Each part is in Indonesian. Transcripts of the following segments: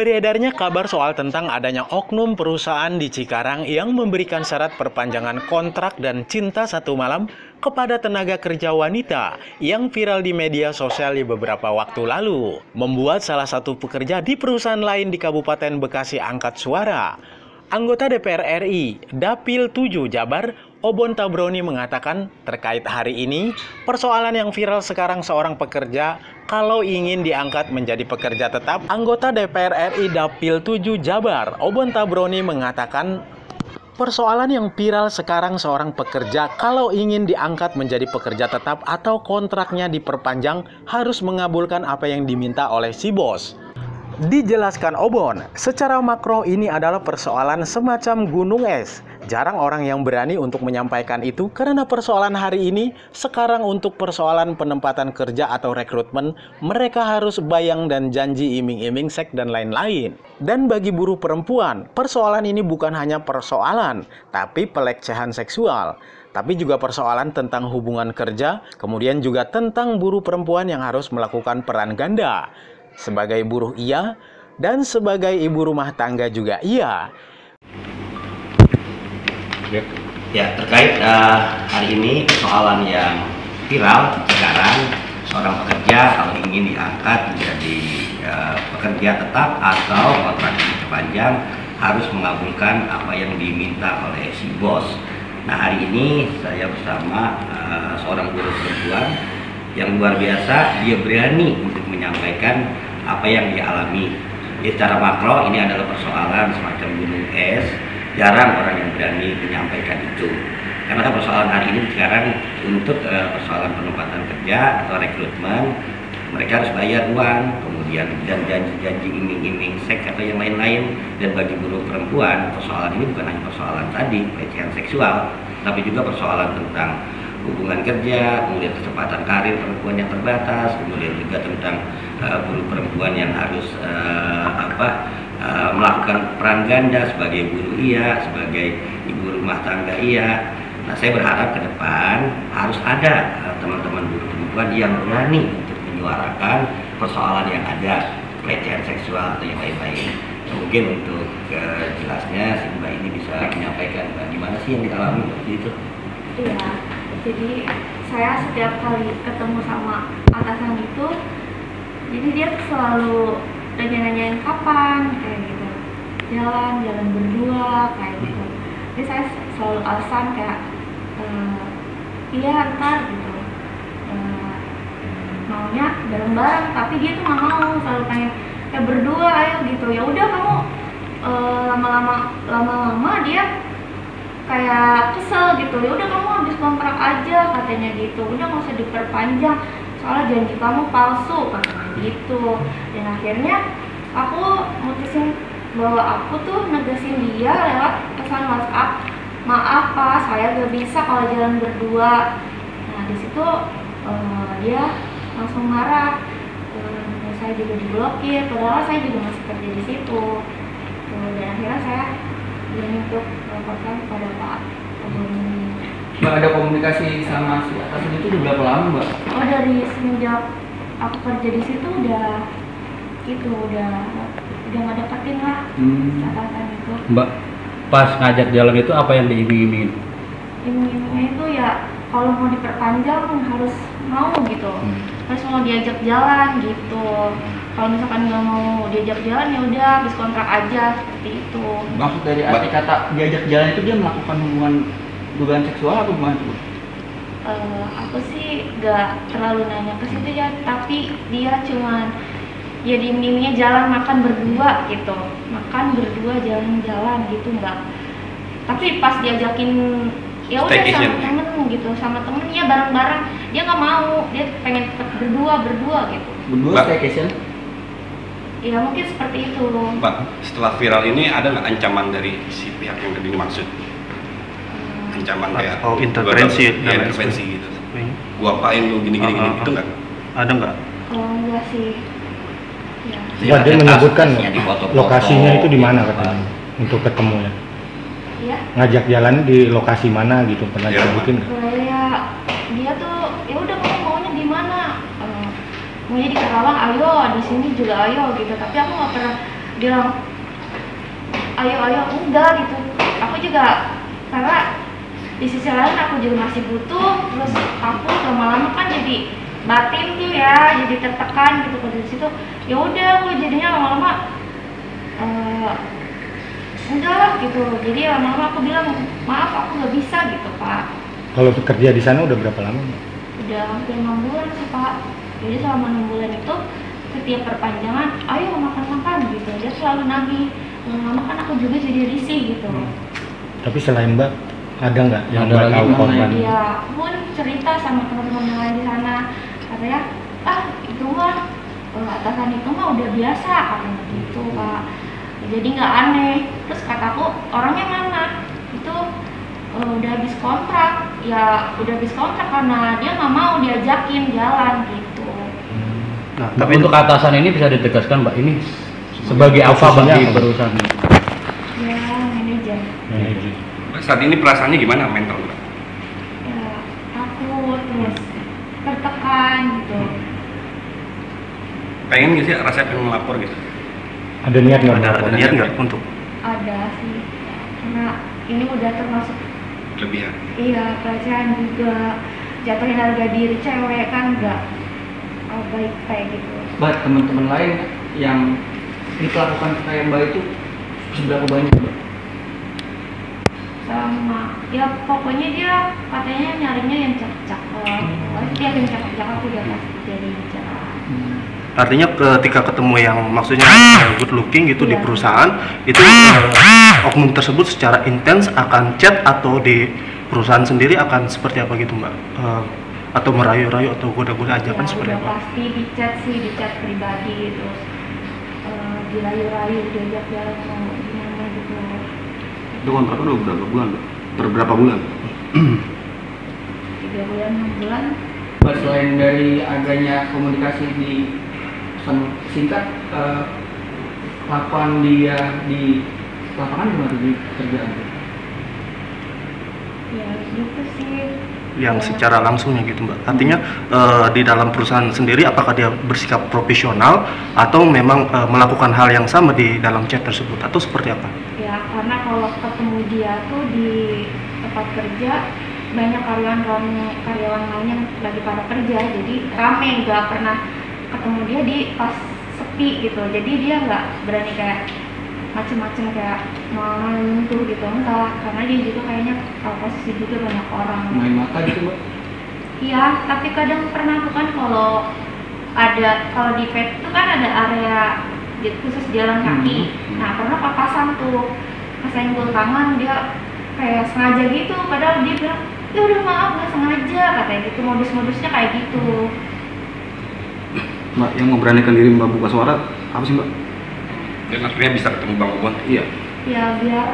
Beredarnya kabar soal tentang adanya oknum perusahaan di Cikarang yang memberikan syarat perpanjangan kontrak dan cinta satu malam kepada tenaga kerja wanita yang viral di media sosial di beberapa waktu lalu, membuat salah satu pekerja di perusahaan lain di Kabupaten Bekasi angkat suara. Anggota DPR RI, Dapil 7 Jabar, Obon Tabroni mengatakan terkait hari ini, persoalan yang viral sekarang seorang pekerja kalau ingin diangkat menjadi pekerja tetap. Anggota DPR RI Dapil 7 Jabar, Obon Tabroni mengatakan persoalan yang viral sekarang seorang pekerja kalau ingin diangkat menjadi pekerja tetap atau kontraknya diperpanjang harus mengabulkan apa yang diminta oleh si bos. Dijelaskan Obon, secara makro ini adalah persoalan semacam gunung es. Jarang orang yang berani untuk menyampaikan itu karena persoalan hari ini sekarang untuk persoalan penempatan kerja atau rekrutmen, mereka harus bayang dan janji iming-iming seks dan lain-lain. Dan bagi buruh perempuan, persoalan ini bukan hanya persoalan, tapi pelecehan seksual. Tapi juga persoalan tentang hubungan kerja, kemudian juga tentang buruh perempuan yang harus melakukan peran ganda. Sebagai buruh iya, dan sebagai ibu rumah tangga juga iya. Ya, terkait hari ini persoalan yang viral sekarang, seorang pekerja kalau ingin diangkat menjadi pekerja tetap atau kontrak diperpanjang harus mengabulkan apa yang diminta oleh si bos. Nah, hari ini saya bersama seorang buruh perempuan yang luar biasa, dia berani untuk menyampaikan apa yang dia alami. Jadi secara makro ini adalah persoalan semacam gunung es, jarang orang yang berani menyampaikan itu. Karena persoalan hari ini sekarang untuk persoalan penempatan kerja atau rekrutmen, mereka harus bayar uang, kemudian dan janji-janji iming-iming seks atau yang lain-lain. Dan bagi buruh perempuan, persoalan ini bukan hanya persoalan tadi pelecehan seksual, tapi juga persoalan tentang hubungan kerja, kemudian kecepatan karir perempuan yang terbatas, kemudian juga tentang buruh perempuan yang harus melakukan peran ganda sebagai buruh iya, sebagai ibu rumah tangga iya. Nah, saya berharap ke depan harus ada teman-teman buruh perempuan yang berani untuk menyuarakan persoalan yang ada, pelecehan seksual atau yang lain-lain. Mungkin untuk jelasnya si Mbak ini bisa menyampaikan gimana sih yang dialami begitu. Iya. Jadi saya setiap kali ketemu sama atasan itu, jadi dia selalu nanya-nanyain kapan kayak gitu, jalan berdua kayak gitu. Jadi saya selalu alasan kayak iya ntar gitu, maunya bareng-bareng, tapi dia tuh nggak mau, selalu pengen kayak berdua ayo gitu. Ya udah kamu lama-lama dia kayak kesel gitu, ya udah kamu habis kontrak aja katanya gitu, udah nggak usah diperpanjang soalnya janji kamu palsu katanya gitu. Dan akhirnya aku mutusin bahwa aku tuh negasin dia lewat pesan WhatsApp, maaf Pak, saya gak bisa kalau jalan berdua. Nah di situ dia langsung marah, saya juga diblokir, padahal saya juga masih kerja di situ. Dan akhirnya saya berani untuk melaporkan kepada Pak Obon. Mbak, ada komunikasi sama si atasan itu udah berapa lama, Mbak? Oh, dari semenjak aku kerja di situ udah nggak deketin lah atasan itu. Mbak, pas ngajak jalan itu apa yang diiming-imingin? Iming-imingnya itu ya kalau mau diperpanjang harus mau gitu, harus mau diajak jalan gitu. Kalau misalkan nggak mau diajak jalan ya udah habis kontrak aja, seperti itu. Maksud dari arti kata diajak jalan itu dia melakukan hubungan dugaan seksual atau gimana tuh? Aku sih nggak terlalu nanya ke situ ya, tapi dia cuman ya diiming-imingnya jalan makan berdua gitu, makan berdua jalan-jalan gitu nggak. Tapi pas diajakin ya udah sama temen gitu, sama temennya bareng-bareng, dia nggak mau, dia pengen tetap berdua gitu. Berdua staycation? Ya mungkin seperti itu. Mbak, setelah viral ini ada nggak ancaman dari si pihak yang dimaksud? Ancaman kayak intervensi gitu. Gua apain lu gini itu nggak? Ada nggak? Enggak sih. Ya. Dia menyebutkan lokasinya itu di mana katanya untuk ketemunya? Iya. Ngajak jalan di lokasi mana gitu, pernah disebutin nggak? Kayak dia tuh ya udah kamu maunya di mana? Maunya di Karawang, ayo, di sini juga ayo gitu. Tapi aku nggak pernah bilang ayo enggak gitu. Aku juga karena di sisi lain aku juga masih butuh, terus aku lama-lama kan jadi batin tuh ya, jadi tertekan gitu pada situ. Ya udah aku jadinya lama-lama udah gitu. Jadi lama-lama aku bilang maaf aku nggak bisa gitu Pak. Kalau kerja di sana udah berapa lama, Mbak? Udah hampir 6 bulan sih Pak. Jadi selama 6 bulan itu setiap perpanjangan ayo makan-makan gitu. Dia selalu nagih. Lama-lama kan aku juga jadi risih gitu. Tapi selain Mbak, ada nggak yang Ada Mbak lagi tahu mana korban? Iya, aku pun cerita sama teman-teman yang lain di sana. Katanya, itu mah atasan itu mah udah biasa katanya gitu Pak. Jadi nggak aneh. Terus kataku orangnya mana? Itu udah habis kontrak. Ya udah habis kontrak karena dia nggak mau diajakin jalan gitu. Nah, tapi untuk atasan ini bisa ditegaskan Mbak, ini sebagai apa Mbak Posisinya di apa? perusahaan ini? Ya manajer. Manajer. Saat ini perasaannya gimana mental Mbak? Ya takut terus tertekan gitu. Pengen nggak sih rasanya pengen melapor gitu? Ada niat nggak? Ada Mbak? niat nggak untuk Ada sih. Karena ini udah termasuk kelebihan? iya pelecehan juga, jatuhin harga diri cewek kan nggak baik kayak gitu. Mbak, teman-teman lain yang diperlakukan kayak Mbak itu seberapa banyak Mbak? Sama ya pokoknya dia katanya nyarinya yang cakep-cakep. Dia yang cakep-cakep udah pasti jadi bicara. Artinya ketika ketemu yang maksudnya good looking gitu di Iya. perusahaan itu oknum tersebut secara intens akan chat atau di perusahaan sendiri akan seperti apa gitu Mbak? Atau merayu-rayu atau goda-goda ajakan Ya, seperti udah apa? pasti di chat pribadi terus dirayu-rayu diajak jalan mau gimana gitu. Itu kontraknya udah berapa bulan Mbak? Berapa bulan? 3 bulan 6 bulan. Mbak, selain dari adanya komunikasi di pesan singkat, kelakuan dia di lapangan gimana di kerjaan? Ya gitu sih. Yang Ya. secara langsungnya gitu Mbak. Artinya di dalam perusahaan sendiri apakah dia bersikap profesional atau memang melakukan hal yang sama di dalam chat tersebut atau seperti apa? Ya karena kalau ketemu dia tuh di tempat kerja banyak karyawan lain yang lagi pada kerja, jadi rame, nggak pernah ketemu dia di pas sepi gitu. Jadi dia nggak berani kayak macem-macem kayak mau nyentuh gitu, enggak, karena dia juga kayaknya posisi juga banyak orang. Main mata gitu Mbak? Iya, tapi kadang pernah tuh kan kalau di pet itu kan ada area khusus jalan kaki. Nah pernah papasan tuh, kesenggol tangan, dia kayak sengaja gitu, padahal dia bilang ya udah maaf nggak sengaja katanya gitu, modus-modusnya kayak gitu. Mbak, yang memberanikan diri Mbak buka suara apa sih Mbak? Dan akhirnya bisa ketemu Bang Obon? Iya. Ya biar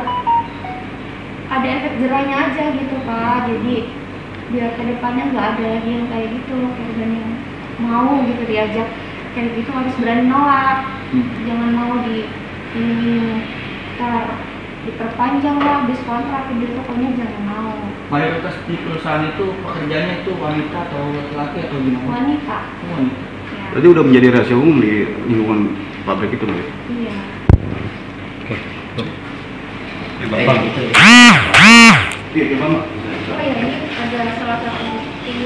ada efek jerahnya aja gitu Pak, jadi biar kedepannya nggak ada lagi yang kayak gitu, korban yang mau gitu diajak kayak gitu harus berani nolak. Jangan mau ini diperpanjang lah, habis kontrak gitu, pokoknya jangan mau. Mayoritas di perusahaan itu pekerjaannya itu wanita atau laki-laki atau gimana? Wanita. Wanita. Ya. Berarti udah menjadi rahasia umum di lingkungan pabrik itu Mbak? Iya. Ya, Kayak Bang. gitu. Iya, coba Mbak. Oh ya, ini ada salah satu bukti.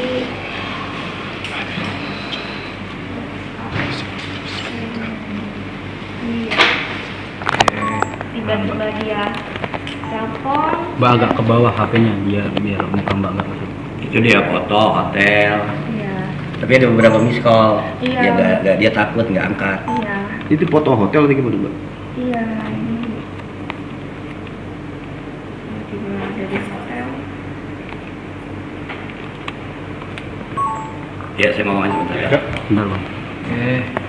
Iya. Tiba-tiba dia telepon. Mbak agak ke bawah HP-nya biar muka Mbak nggak masuk. Itu dia foto hotel. Iya. Tapi ada beberapa miss call. Iya. Dia takut nggak angkat. Iya. Itu foto hotel atau gimana Mbak? Iya. Ini. Tiba-tiba dari hotel. Ya saya mau ngomong sebentar ya. Bentar Bang.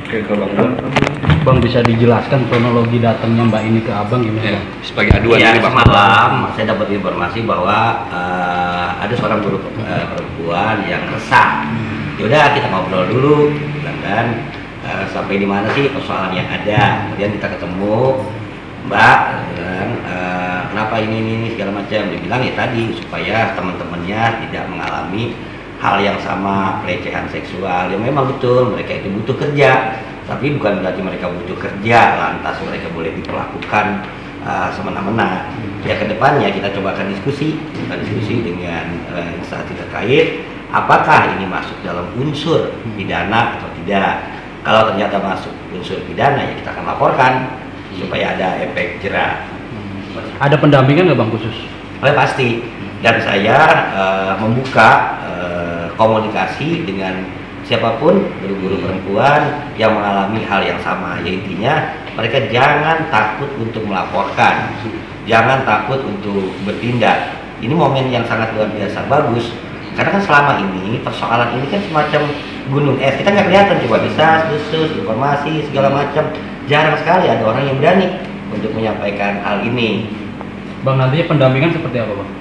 Oke, ke Bang Obon. Bang bisa dijelaskan kronologi datangnya Mbak ini ke Abang gimana Ya, Bang? sebagai aduan Ya, dari Bang semalam saya dapat informasi bahwa ada seorang guru perempuan yang resah. Yaudah kita ngobrol dulu, bilang kan sampai di mana sih persoalan yang ada. Kemudian kita ketemu, Mbak, dan kenapa ini segala macam. Dia bilang ya tadi supaya teman-temannya tidak mengalami hal yang sama, pelecehan seksual. Ya memang betul mereka itu butuh kerja. Tapi bukan berarti mereka butuh kerja lantas mereka boleh diperlakukan semena-mena. Ya kedepannya kita coba akan diskusi dengan instansi terkait, apakah ini masuk dalam unsur pidana atau tidak. Kalau ternyata masuk unsur pidana, ya kita akan laporkan supaya ada efek jera. Ada pendampingan nggak Bang khusus? Pasti. Dan saya membuka komunikasi dengan siapapun guru-guru perempuan yang mengalami hal yang sama. Ya intinya mereka jangan takut untuk melaporkan, jangan takut untuk bertindak. Ini momen yang sangat luar biasa bagus. Karena kan selama ini persoalan ini kan semacam gunung es, kita nggak kelihatan, coba bisa khusus informasi segala macam, jarang sekali ada orang yang berani untuk menyampaikan hal ini. Bang, nantinya pendampingan seperti apa Bang?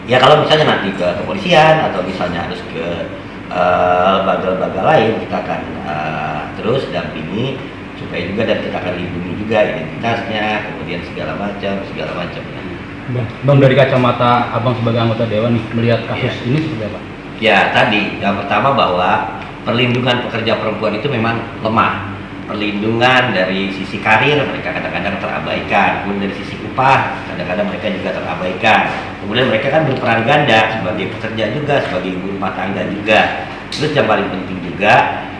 Ya kalau misalnya nanti ke kepolisian atau misalnya harus ke lembaga-lembaga lain, kita akan terus dampingi supaya juga, dan kita akan lindungi juga identitasnya, kemudian segala macam. Bang, dari kacamata Abang sebagai anggota dewan nih, melihat kasus ini seperti apa? Ya tadi yang pertama bahwa perlindungan pekerja perempuan itu memang lemah. Perlindungan dari sisi karir mereka kadang-kadang terabaikan, kemudian dari sisi upah kadang-kadang mereka juga terabaikan. Kemudian mereka kan berperan ganda sebagai pekerja juga, sebagai ibu rumah tangga juga. Terus yang paling penting juga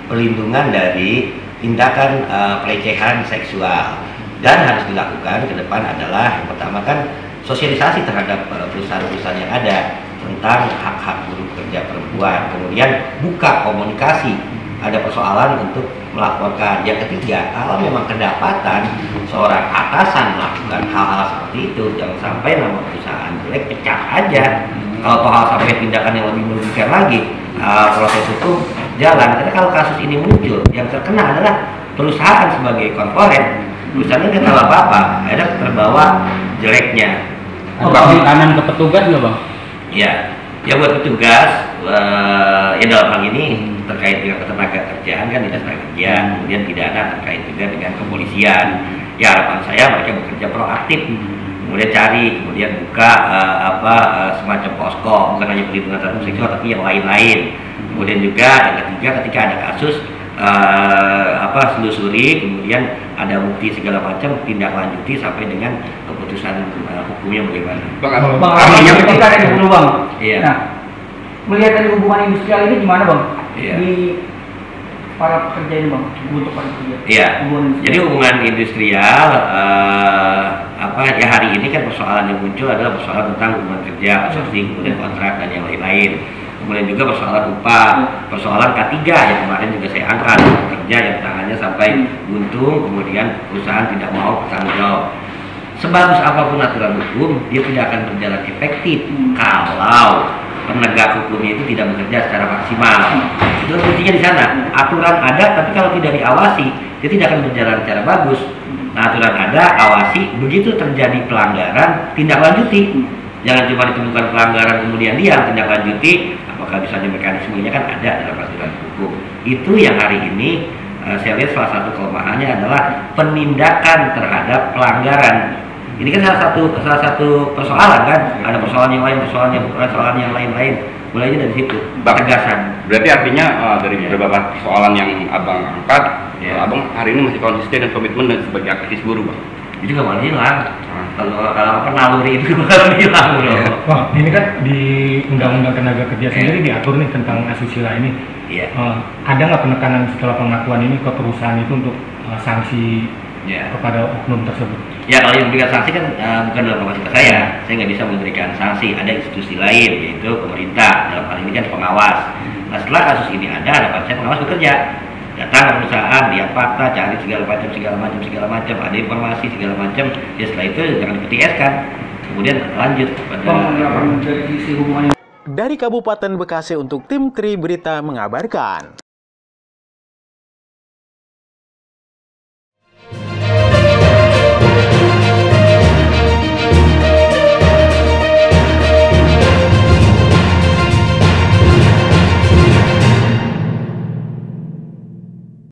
perlindungan dari tindakan pelecehan seksual, dan harus dilakukan ke depan adalah yang pertama kan sosialisasi terhadap perusahaan-perusahaan yang ada tentang hak-hak buruh pekerja perempuan, kemudian buka komunikasi, ada persoalan untuk melaporkan. Yang ketiga, kalau memang kedapatan seorang atasan melakukan hal-hal seperti itu, jangan sampai nama perusahaan jelek, pecat aja. Kalau toh hal sampai tindakan yang lebih merugikan lagi, proses hukum jalan. Karena kalau kasus ini muncul, yang terkena adalah perusahaan sebagai konkuren. Perusahaannya nggak tahu apa-apa, akhirnya terbawa jeleknya. Ada kanan ke petugas nggak Bang? Ya buat petugas, ya dalam hal ini terkait dengan ketenaga kerjaan kan dinas tenaga kerja, kemudian pidana terkait juga dengan kepolisian. Ya harapan saya mereka bekerja proaktif, kemudian cari, kemudian buka semacam posko, bukan hanya perlindungan terhadap seksual tapi yang lain-lain. Kemudian juga yang ketiga, ketika ada kasus selusuri, kemudian ada bukti segala macam, tindak lanjuti sampai dengan keputusan hukumnya bagaimana. Bang, artinya ketika ada dulu Bang. Iya. Nah, melihat dari hubungan industrial ini gimana Bang? Iya. Di para pekerja ini Bang, untuk para pekerja. Iya. Jadi hubungan industrial ya hari ini kan persoalan yang muncul adalah persoalan tentang hubungan kerja, outsourcing, kemudian kontrak dan yang lain-lain. Kemudian juga persoalan upah, persoalan K3 yang kemarin juga saya angkat, kerja yang tangannya sampai buntung, kemudian perusahaan tidak mau bertanggung jawab. Sebagus apapun aturan hukum, dia tidak akan berjalan efektif kalau penegak hukumnya itu tidak bekerja secara maksimal. Itu kuncinya di sana. Aturan ada, tapi kalau tidak diawasi, dia tidak akan berjalan secara bagus. Nah, aturan ada, awasi, begitu terjadi pelanggaran, tindak lanjuti. Jangan cuma ditemukan pelanggaran kemudian dia tindak lanjuti. Apakah misalnya mekanismenya kan ada dalam aturan hukum. Itu yang hari ini saya lihat salah satu kelemahannya adalah penindakan terhadap pelanggaran. Ini kan salah satu persoalan kan, ada persoalan yang lain, persoalan yang lain-lain. Mulainya dari situ, tegasan. Berarti artinya dari beberapa persoalan yang abang angkat, abang hari ini masih konsisten dan komitmen dan sebagai aktivis buruh, Bang. Itu juga malah hilang. Kalau naluri itu malah hilang loh. Wah, ini kan di Undang-Undang Tenaga Kerja sendiri diatur nih tentang asusila ini. Iya. Ada nggak penekanan setelah pengakuan ini ke perusahaan itu untuk sanksi kepada oknum tersebut? Ya, kalau yang memberikan sanksi kan bukan dalam kapasitas saya nggak bisa memberikan sanksi. Ada institusi lain, yaitu pemerintah, dalam hal ini kan pengawas. Nah, setelah kasus ini ada, harapan saya pengawas bekerja, datang ke perusahaan, lihat fakta, cari segala macam, ada informasi segala macam. Ya setelah itu jangan di-PTS kan, kemudian lanjut pada dari Kabupaten Bekasi untuk tim Tri Berita mengabarkan.